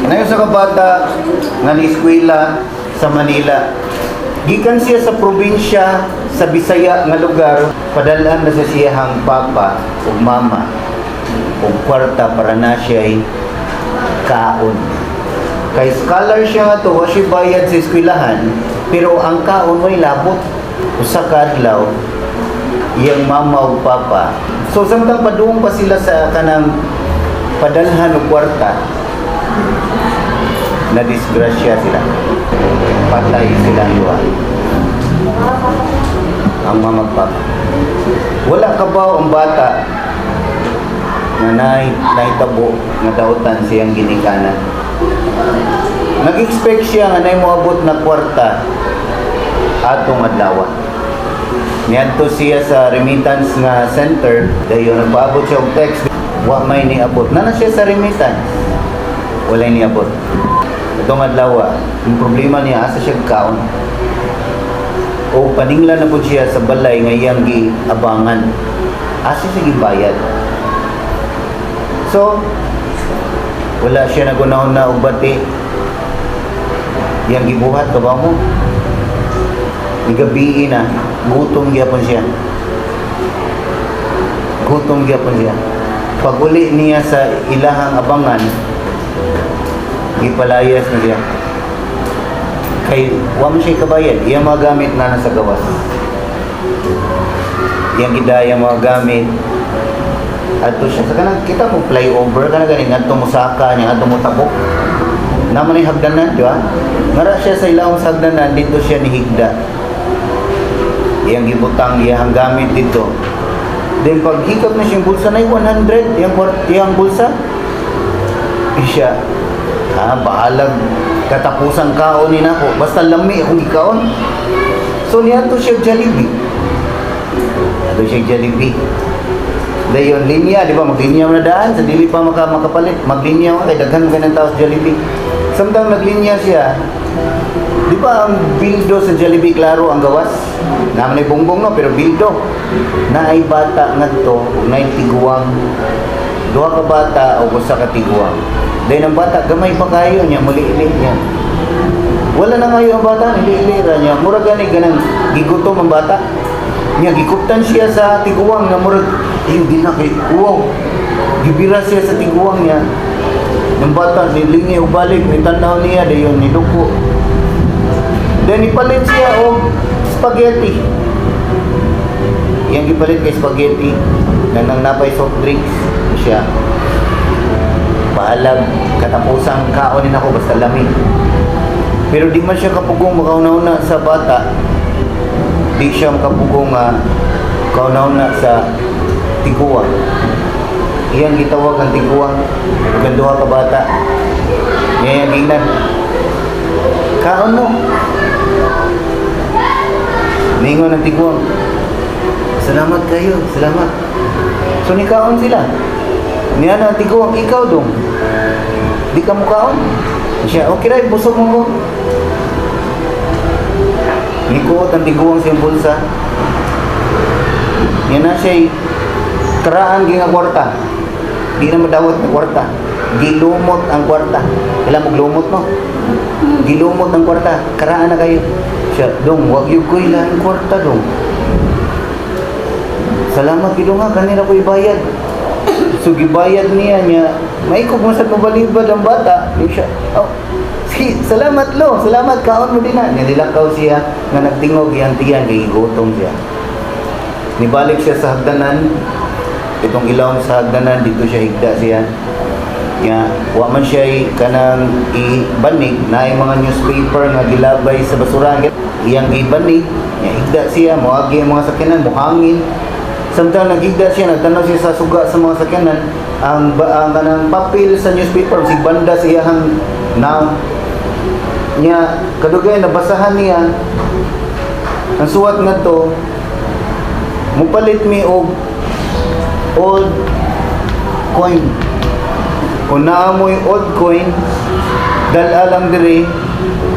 Ngayon sa kabata nga ni-eskwela sa Manila. Gikan siya sa probinsya sa Bisaya nga lugar, padalan na sa siyahang papa o mama o kwarta para na siya'y kaon. Kay scholar siya nga to, wa siya bayad sa eskwelahan, pero ang kaon may labot. Usa ka adlaw, iyang mama o papa. So samtang paduong pa sila sa kanang padalhan o kwarta, na disgrasya sila. Patay silang duha. Ang mama at papa. Wala ka ba ang bata na naitabo na dautan siyang ginikanan? Nag-expect siya nga na moabot na kwarta atong adlaw. Niadto siya sa remittance nga center, dayon nagpaabot siya og text, wa may niabot. Nana siya sa remittance. Wala niabot. Itong adlaw, yung problema niya asa siya kaon. O paninglan na po siya sa balay nga iyang giabangan. Asa siya gibayad. So, wala siya nagunahon na og bati. Yang gibuhat ka ba mo? Igabi na, gutom gyapon siya. Gutom gyapon siya. Pag uli niya sa ilahang abangan, gipalayas na siya. Kay wa man siya kabayad, iyang mga gamit na nasa gawas. Iyang gidaya mga gamit. Adto siya sa kanang kita mo flyover kana ganing adto mo saka niya adto mo tabok. Naman ay hagdanan, di ba? Ngara siya sa ilawang sa hagdanan, dito siya nihigda. Iyang gibutang iyang gamit dito. Then pag hikap na siyang bulsa na 100, iyang bulsa. Siya, bahalag katapusang kaon ni nako. Basta lami akong ikaon. So niya to siya Jollibee. Ato siya Jollibee. Dayon linya, di ba? Maglinya mo na daan, sa dili pa makapalit. Maglinya mo, kay daghan ganang tao sa Jollibee. Samtang naglinya siya, di ba ang bildo sa Jollibee, klaro ang gawas? Naman ay bongbong no, pero bildo. Na ay bata nga to, na ay tiguang. Duha ka bata o usa ka tiguang. Dahil ang bata, gamay pa kayo niya, muli-ili niya. Wala na kayo ang bata, ili-ilira niya. Murag gani ganang gigutom ang bata. Niya, gikuptan siya sa tiguang na murag, yung ginakay, wow. Gibira siya sa tiguang niya. Yung bata, nilingi o balik, nitanaw niya, dayon niluko. Then ipalit siya o spaghetti. Yang ipalit kay spaghetti, nang napay soft drinks siya. Paalag, katapusang kaonin ako basta lamig. Pero di man siya kapugong makauna-una sa bata. Di siya makapugong kauna-una sa tiguang. Iyang gitawag ang tiguang. Ganduha ka bata. Ngayang ginan. Kaon mo. Ningon ang tiguang. Salamat kayo, salamat. So ni kaon sila. Niya na tiguang, ikaw dong. Di ka mukaon? Siya, okay rin, busog mo ko. Nikuot ang tiguang sa bulsa. Yan na siya, karaan nga kwarta. Di na madawat ng kwarta. Gilumot ang kwarta. Kailan mo glumot no? Gilumot ang kwarta. Karaan na kayo. Siya, dong, wag yung ko ilang kwarta dong. Salamat kilo nga, kanina ko ibayad. So gibayad niya, may mo sa tubalibad ang bata. Siya, oh, sige, salamat lo, salamat, kaon mo din na. Nililakaw siya, nga nagtingog iyang tiyan, kay gutom siya. Nibalik siya sa hagdanan, itong ilawang sa hagdanan, dito siya higda siya. Wa man siya kanang ibanig, na yung mga newspaper nga gilabay sa basurahan. Iyang ibanig, higda siya, muagi ang mga sakyanan, muhangin. Samtang nagigda siya, nagtanaw siya sa suga sa mga sakyanan, ang kanang papel sa newspaper, si banda siyang na niya, kadugay nabasahan niya, ang suwat nga to, mupalit mi og old coin. Kung naamoy old coin, dal-alang diri,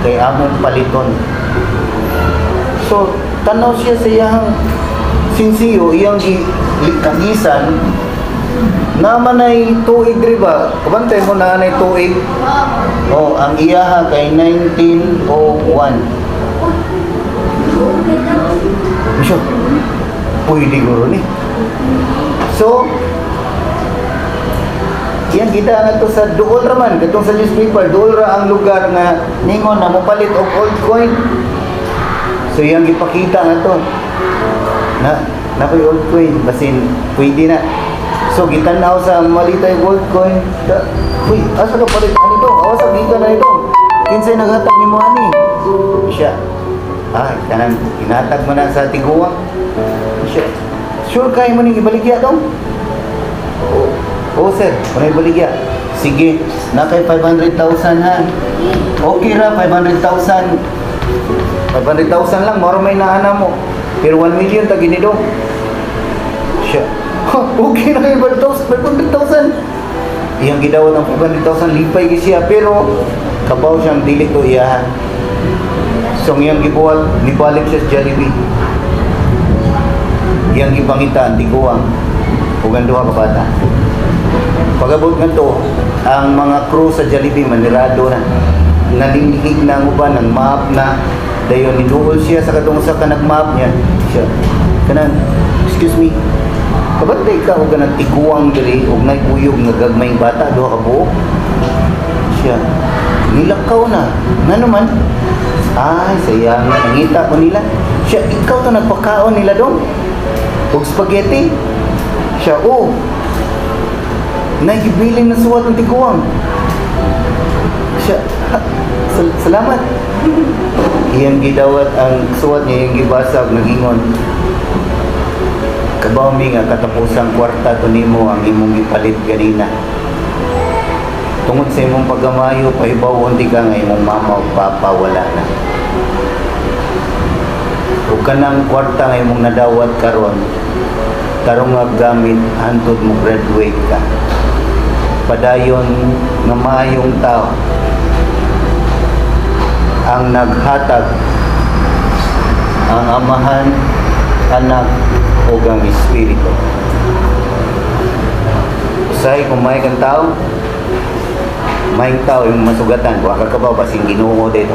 kay among paliton. So, tanaw siya sa iyang sinsiyo, iyang kagisan, Naman ay tuig diri ba? Kabantay mo na ay tuig. Oh, ang iyaha kay 1901. Misyo. Pwede guro ni. So, yan kita nga to sa duol raman, katong sa newspaper, duol ra ang lugar nga ningon na mopalit og old coin. So yang gipakita nga to. Na koy old coin basin pwede na. So gitanaw sa malitay gold coin. Uy, asa ka palit ani to? Awas sa gikan na ito. Kinsay naghatag nimo ani? Siya. Kanan inatag mo na sa tiguwa. Siya. Sure kay mo ning ibaligya dong? Oh sir, may baligya. Sige, na kay 500,000 ha. Okay ra, 500,000. 500,000 lang, maro may naana mo. Pero 1 million tagi ni do. Siya. Okay na kay 500,000. Iyang gidawat ang 500,000 lipay gi siya pero kabaw siyang dili to iyahan. So iyang gibuhat, nibalik siya sa Jollibee. Iyang gipangitan tiguang ug ang duha ka bata. Pagabot nga to, ang mga crew sa Jollibee manirado na. Nalingig na ang uban, ng map na. Dayon, niduol siya sa katong sa kanag-map niya. Siya, kanan, excuse me, kabatay ka o kanang tiguang diri o naipuyog nga gagmayng bata, doha ka buok. Siya, nilakaw na. Nga naman, ay, sayang nga, nangita ko nila. Siya, ikaw to nagpakaon nila dong. Og spaghetti. Siya, nagibiling na suwat ng tiguang. Siya, salamat. Iyang gidawat ang suwat niya, iyang gibasag, nagingon. Kabaw mi nga katapusang kwarta to nimo ang imong gipalit ganina. Tungod sa imong pagamayo, pahibawon di ka nga imong mama o papa wala na. O kanang kwarta nga imong nadawat karon, tarong nga gamit hantod mo graduate ka. Padayon nga maayong tao ang naghatag ang Amahan, Anak o ang Espiritu. Usahay kung may kang tao, may tao yung masugatan, waka ka ba basing Ginoo dito.